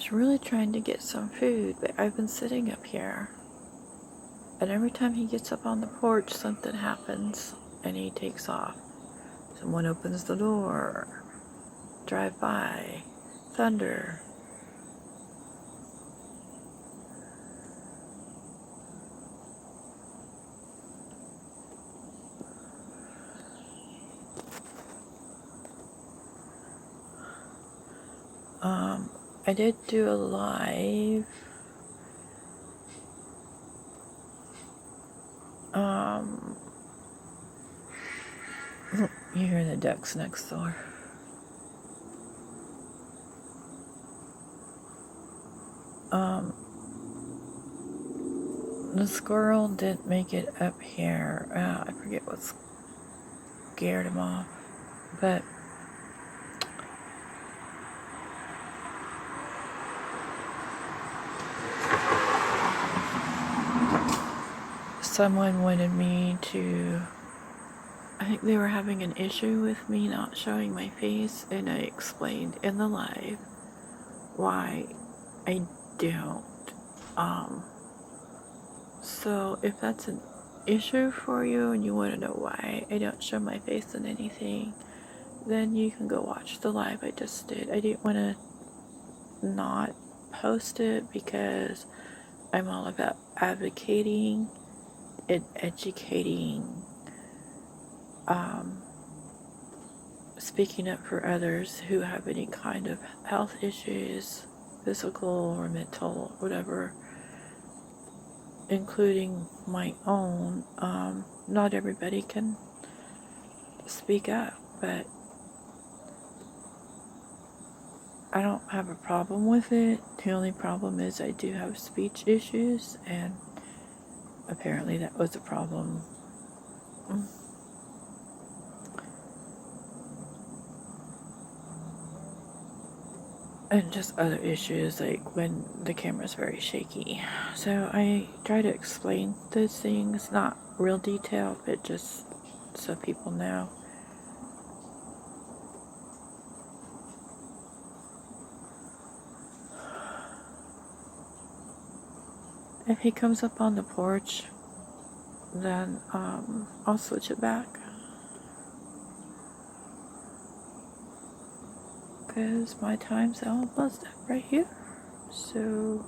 was really trying to get some food, but I've been sitting up here. And every time he gets up on the porch, something happens and he takes off. Someone opens the door, drive by, thunder. I did do a live. You hear the ducks next door. The squirrel didn't make it up here. I forget what scared him off, but someone wanted me to, I think they were having an issue with me not showing my face, and I explained in the live why I don't. So if that's an issue for you and you want to know why I don't show my face in anything, then you can go watch the live I just did. I didn't want to not post it because I'm all about advocating and educating, speaking up for others who have any kind of health issues, physical or mental, whatever, including my own. Not everybody can speak up, but I don't have a problem with it. The only problem is I do have speech issues, and apparently that was a problem. And just other issues, like when the camera's very shaky. So I try to explain those things, not real detail, but just so people know. If he comes up on the porch, then I'll switch it back. Because my time's almost up right here. So